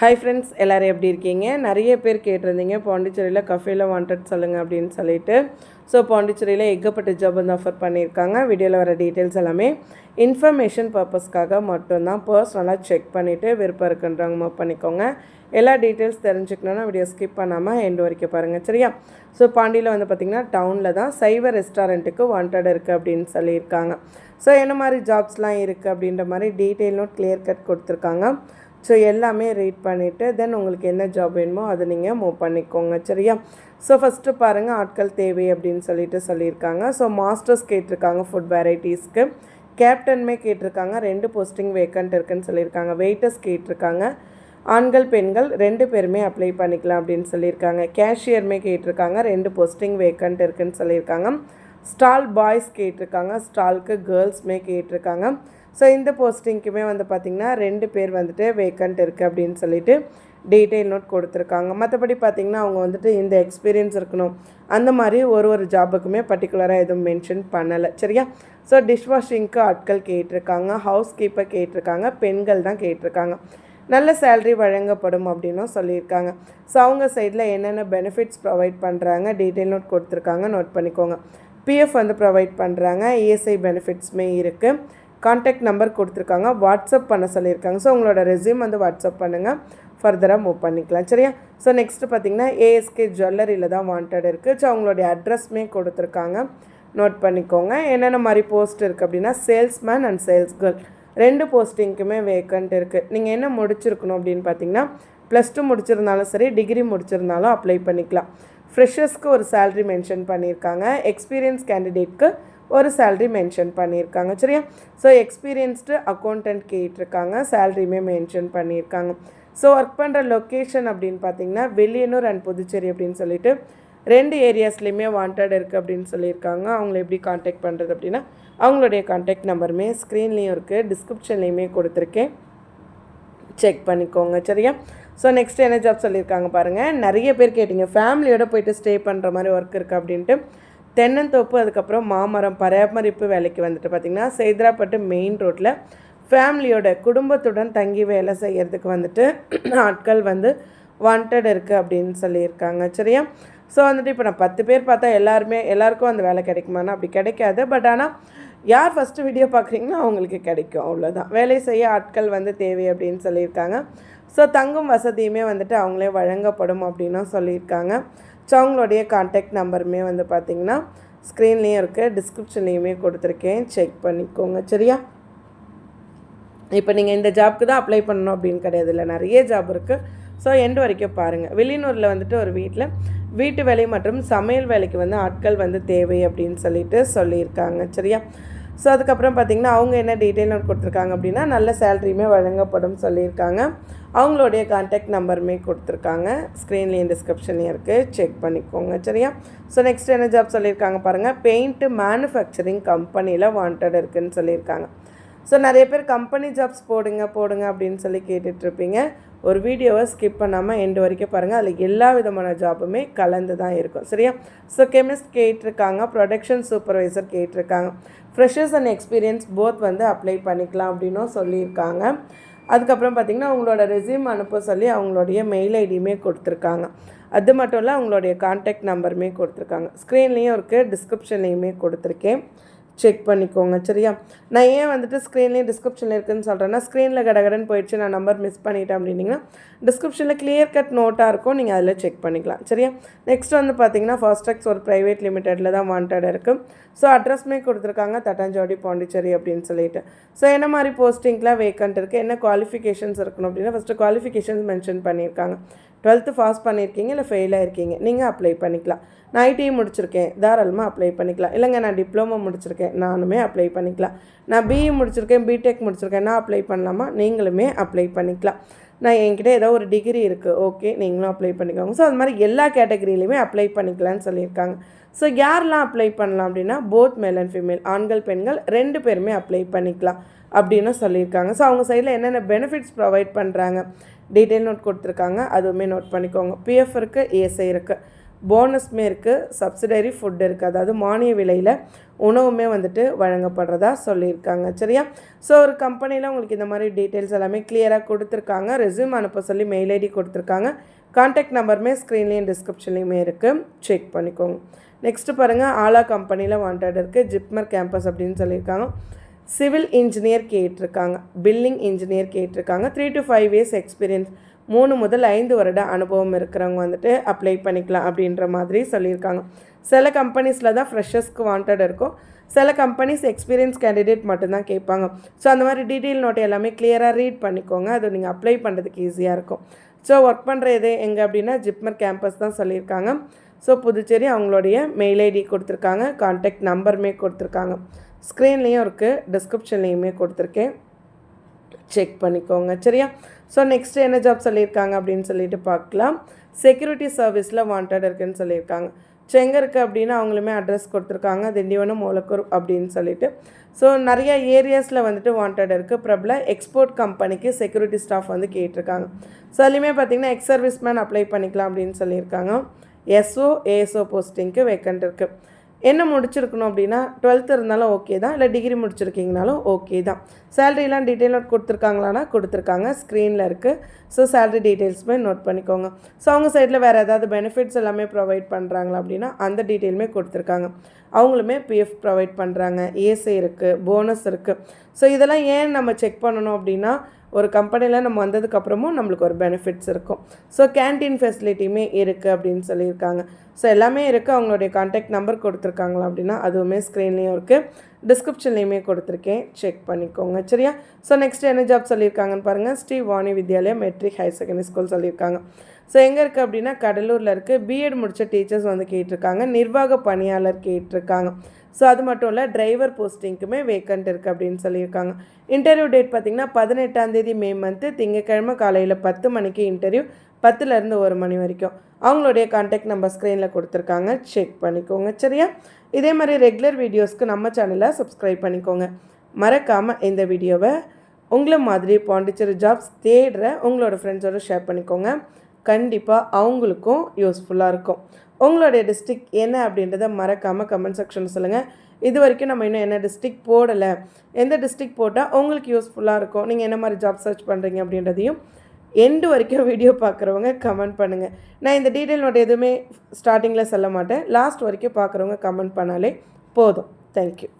Hi friends, எல்லோரும் எப்படி இருக்கீங்க? நிறைய பேர் கேட்டிருந்தீங்க பாண்டிச்சேரியில் கஃபேல வாண்டட் சொல்லுங்கள் அப்படின்னு சொல்லிட்டு. ஸோ பாண்டிச்சேரியில் ஏகப்பட்ட ஜாப் வந்து ஆஃபர் பண்ணியிருக்காங்க. வீடியோவில் வர டீட்டெயில்ஸ் எல்லாமே இன்ஃபர்மேஷன் பர்பஸ்க்காக மட்டும்தான். பர்சனலாக செக் பண்ணிவிட்டு விருப்பம் இருக்குன்றவங்க மூவ் பண்ணிக்கோங்க. எல்லா டீட்டெயில்ஸ் தெரிஞ்சுக்கணுன்னா வீடியோ ஸ்கிப் பண்ணாமல் எண்டு வரைக்கும் பாருங்கள், சரியா? ஸோ பாண்டியில் வந்து பார்த்திங்கன்னா டவுனில் தான் சைவ ரெஸ்டாரண்ட்டுக்கு வாண்டட் இருக்குது அப்படின்னு சொல்லியிருக்காங்க. ஸோ என்ன மாதிரி ஜாப்ஸ்லாம் இருக்குது அப்படின்ற மாதிரி டீட்டெயில் நோட் கிளியர் கட் கொடுத்துருக்காங்க. ஸோ எல்லாமே ரீட் பண்ணிவிட்டு தென் உங்களுக்கு என்ன ஜாப் வேணுமோ அதை நீங்கள் மூவ் பண்ணிக்கோங்க, சரியா? ஸோ ஃபஸ்ட்டு பாருங்கள், ஆட்கள் தேவை அப்படின்னு சொல்லியிருக்காங்க. ஸோ மாஸ்டர்ஸ் கேட்டிருக்காங்க ஃபுட் வெரைட்டிஸ்க்கு. கேப்டனுமே கேட்டிருக்காங்க. 2 போஸ்டிங் வேக்கண்ட் இருக்குதுன்னு சொல்லியிருக்காங்க. வெயிட்டர்ஸ் கேட்டிருக்காங்க. ஆண்கள் பெண்கள் 2 பேருமே அப்ளை பண்ணிக்கலாம் அப்படின்னு சொல்லியிருக்காங்க. கேஷியருமே கேட்டிருக்காங்க. 2 போஸ்டிங் வேக்கண்ட் இருக்குதுன்னு சொல்லியிருக்காங்க. ஸ்டால் பாய்ஸ் கேட்டிருக்காங்க. ஸ்டாலுக்கு கேர்ள்ஸுமே கேட்டிருக்காங்க. ஸோ இந்த போஸ்டிங்க்குமே வந்து பார்த்திங்கன்னா 2 பேர் வந்துட்டு வேக்கண்ட் இருக்குது அப்படின்னு சொல்லிட்டு டீட்டெயில் நோட் கொடுத்துருக்காங்க. மற்றபடி பார்த்திங்கன்னா அவங்க வந்துட்டு இந்த எக்ஸ்பீரியன்ஸ் இருக்கணும் அந்த மாதிரி ஒரு ஜாபுக்குமே பர்டிகுலராக எதுவும் மென்ஷன் பண்ணலை, சரியா? ஸோ டிஷ்வாஷிங்க்கு ஆட்கள் கேட்டிருக்காங்க. ஹவுஸ் கீப்பர் கேட்டிருக்காங்க. பெண்கள் தான் கேட்டிருக்காங்க. நல்ல சேலரி வழங்கப்படும் அப்படின்னும் சொல்லியிருக்காங்க. ஸோ அவங்க சைடில் என்னென்ன பெனிஃபிட்ஸ் ப்ரொவைட் பண்ணுறாங்க டீட்டெயில் நோட் கொடுத்துருக்காங்க, நோட் பண்ணிக்கோங்க. பிஎஃப் வந்து ப்ரொவைட் பண்ணுறாங்க. இஎஸ்ஐ பெனிஃபிட்ஸுமே இருக்குது. கான்டாக்ட் நம்பர் கொடுத்துருக்காங்க. வாட்ஸ்அப் பண்ண சொல்லியிருக்காங்க. ஸோ உங்களோட ரெஸ்யூம் வந்து வாட்ஸ்அப் பண்ணுங்கள், ஃபர்தராக மூவ் பண்ணிக்கலாம், சரியா? ஸோ நெக்ஸ்ட்டு பார்த்திங்கன்னா ஏஎஸ்கே ஜுவல்லரியில் தான் வாண்டட் இருக்குது. ஸோ அவங்களுடைய அட்ரஸ்மே கொடுத்துருக்காங்க, நோட் பண்ணிக்கோங்க. என்னென்ன மாதிரி போஸ்ட் இருக்குது அப்படின்னா சேல்ஸ்மேன் அண்ட் சேல்ஸ் கேர்ள் 2 போஸ்டிங்க்குமே வேக்கண்ட் இருக்குது. நீங்கள் என்ன முடிச்சிருக்கணும் அப்படின்னு பார்த்தீங்கன்னா +2 முடிச்சிருந்தாலும் சரி, டிகிரி முடிச்சிருந்தாலும் அப்ளை பண்ணிக்கலாம். ஃப்ரெஷர்ஸ்க்கு ஒரு சேலரி மென்ஷன் பண்ணியிருக்காங்க. எக்ஸ்பீரியன்ஸ் கேண்டிடேட்க்கு ஒரு சேலரி மென்ஷன் பண்ணியிருக்காங்க, சரியா? ஸோ எக்ஸ்பீரியன்ஸ்டு அக்கௌண்டன்ட் கேட்டிருக்காங்க. சேலரியுமே மென்ஷன் பண்ணியிருக்காங்க. ஸோ ஒர்க் பண்ணுற லொக்கேஷன் அப்படின்னு பார்த்தீங்கன்னா வில்லியனூர் அண்ட் புதுச்சேரி அப்படின்னு சொல்லிட்டு 2 ஏரியாஸ்லேயுமே வாண்டட் இருக்குது அப்படின்னு சொல்லியிருக்காங்க. அவங்கள எப்படி காண்டாக்ட் பண்ணுறது அப்படின்னா அவங்களுடைய காண்டாக்ட் நம்பருமே ஸ்க்ரீன்லேயும் இருக்குது, டிஸ்கிரிப்ஷன்லேயுமே கொடுத்துருக்கேன், செக் பண்ணிக்கோங்க, சரியா? ஸோ நெக்ஸ்ட் என்ன ஜாப் சொல்லியிருக்காங்க பாருங்கள். நிறைய பேர் கேட்டிங்க ஃபேமிலியோடு போய்ட்டு ஸ்டே பண்ணுற மாதிரி ஒர்க் இருக்குது அப்படின்ட்டு. தென்னந்தோப்பு அதுக்கப்புறம் மாமரம் பராமரிப்பு வேலைக்கு வந்துட்டு பார்த்திங்கன்னா சைதாப்பேட்டை மெயின் ரோட்டில் ஃபேமிலியோட குடும்பத்துடன் தங்கி வேலை செய்கிறதுக்கு வந்துட்டு ஆட்கள் வந்து வாண்டட் இருக்குது அப்படின்னு சொல்லியிருக்காங்க, சரியா? ஸோ வந்துட்டு இப்போ நான் 10 பேர் பார்த்தா எல்லாருக்கும் அந்த வேலை கிடைக்குமானா அப்படி கிடைக்காது. பட் ஆனால் யார் ஃபஸ்ட்டு வீடியோ பார்க்குறீங்களோ அவங்களுக்கு கிடைக்கும், அவ்வளோதான். வேலை செய்ய ஆட்கள் வந்து தேவை அப்படின்னு சொல்லியிருக்காங்க. ஸோ தங்கும் வசதியுமே வந்துட்டு அவங்களே வழங்கப்படும் அப்படின்னும் சொல்லியிருக்காங்க. ஸோ அவங்களுடைய கான்டாக்ட் நம்பருமே வந்து பார்த்திங்கன்னா ஸ்க்ரீன்லேயும் இருக்குது, டிஸ்கிரிப்ஷன்லேயுமே கொடுத்துருக்கேன், செக் பண்ணிக்கோங்க, சரியா? இப்போ நீங்கள் இந்த ஜாப்க்கு தான் அப்ளை பண்ணணும் அப்படின்னு கிடையாது, இல்லை நிறைய ஜாப் இருக்குது. ஸோ எண்டு வரைக்கும் பாருங்கள். வெளியூரில் வந்துட்டு ஒரு வீட்டு வேலை மற்றும் சமையல் வேலைக்கு வந்து ஆட்கள் வந்து தேவை அப்படின்னு சொல்லியிருக்காங்க, சரியா? ஸோ அதுக்கப்புறம் பார்த்திங்கன்னா அவங்க என்ன டீட்டெயில் நோட் கொடுத்துருக்காங்க அப்படின்னா நல்ல சேலரியுமே வழங்கப்படும் சொல்லியிருக்காங்க. அவங்களுடைய கான்டாக்ட் நம்பருமே கொடுத்துருக்காங்க, ஸ்க்ரீன்லேயும் டிஸ்கிரிப்ஷன்லேயும் இருக்குது, செக் பண்ணிக்கோங்க, சரியா? ஸோ நெக்ஸ்ட் என்ன ஜாப் சொல்லியிருக்காங்க பாருங்கள். பெயிண்ட்டு மேனுஃபேக்சரிங் கம்பெனியில் வாண்டட் இருக்குதுன்னு சொல்லியிருக்காங்க. ஸோ நிறைய பேர் கம்பெனி ஜாப்ஸ் போடுங்க அப்படின்னு சொல்லி கேட்டுட்ருப்பீங்க. ஒரு வீடியோவை ஸ்கிப் பண்ணாமல் எண்டு வரைக்கும் பாருங்கள், அதில் எல்லா விதமான ஜாப்புமே கலந்து தான் இருக்கும், சரியா? ஸோ கெமிஸ்ட் கேட்டிருக்காங்க. ப்ரொடக்ஷன் சூப்பர்வைசர் கேட்டிருக்காங்க. ஃப்ரெஷர்ஸ் அண்ட் எக்ஸ்பீரியன்ஸ் போத் வந்து அப்ளை பண்ணிக்கலாம் அப்படின்னும் சொல்லியிருக்காங்க. அதுக்கப்புறம் பார்த்திங்கன்னா அவங்களோட ரெஸ்யூம் அனுப்ப சொல்லி அவங்களுடைய மெயில் ஐடியுமே கொடுத்துருக்காங்க. அது மட்டும் இல்லை அவங்களுடைய கான்டாக்ட் நம்பருமே கொடுத்துருக்காங்க. ஸ்க்ரீன்லேயும் இருக்குது, டிஸ்கிரிப்ஷன்லேயுமே கொடுத்துருக்கேன், செக் பண்ணிக்கோங்க, சரியா? நான் ஏன் வந்துட்டு ஸ்க்ரீன்லேயும் டிஸ்கிரிப்ஷனில் இருக்குதுன்னு சொல்கிறேன்னா ஸ்க்ரீனில் கடகடன்னு போயிடுச்சு, நான் நம்பர் மிஸ் பண்ணிட்டேன் அப்படின்னிங்கன்னா டிஸ்கிரிப்ஷனில் கிளியர் கட் நோட்டாக இருக்கும், நீங்கள் அதில் செக் பண்ணிக்கலாம், சரியா? நெக்ஸ்ட் வந்து பார்த்திங்கன்னா ஃபாஸ்ட்ராக்ஸ் ஒரு ப்ரைவேட் லிமிட்டெடில் தான் வாண்டட் இருக்குது. ஸோ அட்ரஸ்மே கொடுத்துருக்காங்க, தட்டாஞ்சாவடி பாண்டிச்சேரி அப்படின்னு சொல்லிட்டு. ஸோ என்ன மாதிரி போஸ்டிங்லாம் வேக்கண்ட் இருக்குது, என்ன குவாலிஃபிகேஷன்ஸ் இருக்கணும் அப்படின்னா ஃபஸ்ட்டு குவாலிஃபிகேஷன்ஸ் மென்ஷன் பண்ணியிருக்காங்க. 12th பாஸ் பண்ணியிருக்கீங்க இல்லை ஃபெயில் ஆகிருக்கீங்க, நீங்கள் அப்ளை பண்ணிக்கலாம். நான் ஐடிஐ முடிச்சிருக்கேன், தாராளமாக அப்ளை பண்ணிக்கலாம். இல்லைங்க நான் டிப்ளமோ முடிச்சிருக்கேன், நானுமே அப்ளை பண்ணிக்கலாம். நான் பிஇ முடிச்சிருக்கேன், பிடெக் முடிச்சிருக்கேன், நான் அப்ளை பண்ணலாமா, நீங்களுமே அப்ளை பண்ணிக்கலாம். நான் என்கிட்ட ஏதோ ஒரு டிகிரி இருக்குது, ஓகே, நீங்களும் அப்ளை பண்ணிக்கோங்க. ஸோ அது மாதிரி எல்லா கேட்டகரியிலையுமே அப்ளை பண்ணிக்கலான்னு சொல்லியிருக்காங்க. ஸோ யாரெல்லாம் அப்ளை பண்ணலாம் அப்படின்னா போத் மேல் அண்ட் ஃபீமேல், ஆண்கள் பெண்கள் 2 பேருமே அப்ளை பண்ணிக்கலாம் அப்படின்னு சொல்லியிருக்காங்க. ஸோ அவங்க சைடில் என்னென்ன பெனிஃபிட்ஸ் ப்ரொவைட் பண்ணுறாங்க டீட்டெயில் நோட் கொடுத்துருக்காங்க, அதுவுமே நோட் பண்ணிக்கோங்க. பிஎஃப் இருக்குது, இஎஸ்ஐ இருக்குது. போனஸுமே இருக்குது, சப்சிடரி ஃபுட் இருக்குது, அதாவது மானிய விலையில் உணவுமே வந்துட்டு வழங்கப்படுறதா சொல்லியிருக்காங்க. சரியா? ஸோ ஒரு கம்பெனியில் உங்களுக்கு இந்த மாதிரி டீட்டெயில்ஸ் எல்லாமே கிளியராக கொடுத்துருக்காங்க. ரெஸ்யூம் அனுப்ப சொல்லி மெயில் ஐடி கொடுத்துருக்காங்க. கான்டாக்ட் நம்பருமே ஸ்க்ரீன்லேயும் டிஸ்கிரிப்ஷன்லேயுமே இருக்குது, செக் பண்ணிக்கோங்க. நெக்ஸ்ட்டு பாருங்கள், ஆலா கம்பெனியில் வாண்டட் இருக்குது, ஜிப்மர் கேம்பஸ் அப்படின்னு சொல்லியிருக்காங்க. சிவில் இன்ஜினியர் கேட்டிருக்காங்க, பில்லிங் இன்ஜினியர் கேட்டிருக்காங்க. 3 to 5 இயர்ஸ் எக்ஸ்பீரியன்ஸ், 3 முதல் 5 வருட அனுபவம் இருக்கிறவங்க வந்துட்டு அப்ளை பண்ணிக்கலாம் அப்படின்ற மாதிரி சொல்லியிருக்காங்க. சில கம்பெனிஸில் தான் ஃப்ரெஷர்ஸ்க்கு வாண்டட் இருக்கும், சில கம்பெனிஸ் எக்ஸ்பீரியன்ஸ் கேண்டிடேட் மட்டும்தான் கேட்பாங்க. ஸோ அந்த மாதிரி டீட்டெயில் நோட் எல்லாமே கிளியராக ரீட் பண்ணிக்கோங்க, அது நீங்கள் அப்ளை பண்ணுறதுக்கு ஈஸியாக இருக்கும். ஸோ ஒர்க் பண்ணுற இது எங்கே அப்படின்னா ஜிப்மர் கேம்பஸ் தான் சொல்லியிருக்காங்க. ஸோ புதுச்சேரி, அவங்களுடைய மெயில் ஐடி கொடுத்துருக்காங்க, கான்டாக்ட் நம்பருமே கொடுத்துருக்காங்க, ஸ்க்ரீன்லேயும் இருக்குது, டிஸ்கிரிப்ஷன்லேயுமே கொடுத்துருக்கேன், செக் பண்ணிக்கோங்க. சரியா? ஸோ நெக்ஸ்ட்டு என்ன ஜாப் சொல்லியிருக்காங்க அப்படின்னு சொல்லிட்டு பார்க்கலாம். செக்யூரிட்டி சர்வீஸில் வாண்டட் இருக்குதுன்னு சொல்லியிருக்காங்க. ஸோ எங்கே இருக்குது அப்படின்னா அவங்களுமே அட்ரஸ் கொடுத்துருக்காங்க, திண்டிவனம், மூலக்கூர் அப்படின்னு சொல்லிட்டு. ஸோ நிறையா ஏரியாஸில் வந்துட்டு வாண்டட் இருக்குது. பிரபல எக்ஸ்போர்ட் கம்பெனிக்கு செக்யூரிட்டி ஸ்டாஃப் வந்து கேட்டிருக்காங்க. ஸோ அதுலேயுமே பார்த்திங்கன்னா எக்ஸ் சர்வீஸ் மேன் அப்ளை பண்ணிக்கலாம் அப்படின்னு சொல்லியிருக்காங்க. எஸ்ஓ ஏஎஸ்ஓ போஸ்டிங்க்கு வேக்கண்ட் இருக்குது. என்ன முடிச்சிருக்கணும் அப்படின்னா 12th இருந்தாலும் ஓகே தான், இல்லை டிகிரி முடிச்சிருக்கீங்கனாலும் ஓகே தான். சேலரிலாம் டீட்டெயில் நோட் கொடுத்துருக்காங்களான்னா கொடுத்துருக்காங்க, ஸ்க்ரீனில் இருக்குது. ஸோ சேலரி டீட்டெயில்ஸுமே நோட் பண்ணிக்கோங்க. ஸோ அவங்க சைடில் வேறு ஏதாவது பெனிஃபிட்ஸ் எல்லாமே ப்ரொவைட் பண்ணுறாங்களா அப்படின்னா அந்த டீட்டெயிலுமே கொடுத்துருக்காங்க. அவங்களுமே பிஎஃப் ப்ரொவைட் பண்ணுறாங்க, ஏசி இருக்குது, போனஸ் இருக்குது. ஸோ இதெல்லாம் ஏன் நம்ம செக் பண்ணணும் அப்படின்னா ஒரு கம்பெனியில் நம்ம வந்ததுக்கப்புறமும் நம்மளுக்கு ஒரு பெனிஃபிட்ஸ் இருக்கும். ஸோ கேன்டீன் ஃபெசிலிட்டியுமே இருக்குது அப்படின்னு சொல்லியிருக்காங்க. ஸோ எல்லாமே இருக்குது. அவங்களுடைய கான்டாக்ட் நம்பர் கொடுத்துருக்காங்களா அப்படின்னா அதுவுமே ஸ்க்ரீன்லேயும் இருக்குது, டிஸ்கிரிப்ஷன்லேயுமே கொடுத்துருக்கேன், செக் பண்ணிக்கோங்க. சரியா? ஸோ நெக்ஸ்ட் என்ன ஜாப் சொல்லியிருக்காங்கன்னு பாருங்கள். Sri Vani Vidyalaya matric higher secondary school சொல்லியிருக்காங்க. ஸோ எங்கே இருக்குது அப்படின்னா கடலூரில் இருக்குது. பிஎட் முடித்த டீச்சர்ஸ் வந்து கேட்டிருக்காங்க, நிர்வாக பணியாளர் கேட்டிருக்காங்க. ஸோ அது மட்டும் இல்லை, டிரைவர் போஸ்டிங்க்குமே வேக்கண்ட் இருக்குது அப்படின்னு சொல்லியிருக்காங்க. இன்டர்வியூ டேட் பார்த்திங்கன்னா 18ஆம் தேதி மே மந்த்து, திங்கக்கிழமை காலையில் 10 மணிக்கு இன்டர்வியூ, 10லேருந்து 1 மணி வரைக்கும். அவங்களுடைய கான்டாக்ட் நம்பர் ஸ்க்ரீனில் கொடுத்துருக்காங்க, செக் பண்ணிக்கோங்க. சரியா? இதே மாதிரி ரெகுலர் வீடியோஸ்க்கு நம்ம சேனலை சப்ஸ்கிரைப் பண்ணிக்கோங்க. மறக்காமல் இந்த வீடியோவை உங்களை மாதிரி பாண்டிச்சேரி ஜாப்ஸ் தேடுற உங்களோட ஃப்ரெண்ட்ஸோடு ஷேர் பண்ணிக்கோங்க. கண்டிப்பாக அவங்களுக்கும் யூஸ்ஃபுல்லாக இருக்கும். உங்களுடைய டிஸ்ட்ரிக்ட் என்ன அப்படின்றத மறக்காமல் கமெண்ட் செக்ஷனில் சொல்லுங்கள். இது வரைக்கும் நம்ம இன்னும் என்ன டிஸ்ட்ரிக்ட் போடலை, எந்த டிஸ்ட்ரிக்ட் போட்டால் உங்களுக்கு யூஸ்ஃபுல்லாக இருக்கும், நீங்கள் என்ன மாதிரி ஜாப் சர்ச் பண்ணுறீங்க அப்படின்றதையும் எண்டு வரைக்கும் வீடியோ பார்க்குறவங்க கமெண்ட் பண்ணுங்கள். நான் இந்த டீட்டெயில் நோட் எதுவுமே ஸ்டார்டிங்கில் சொல்ல மாட்டேன், லாஸ்ட் வரைக்கும் பார்க்குறவங்க கமெண்ட் பண்ணாலே போதும். தேங்க்யூ.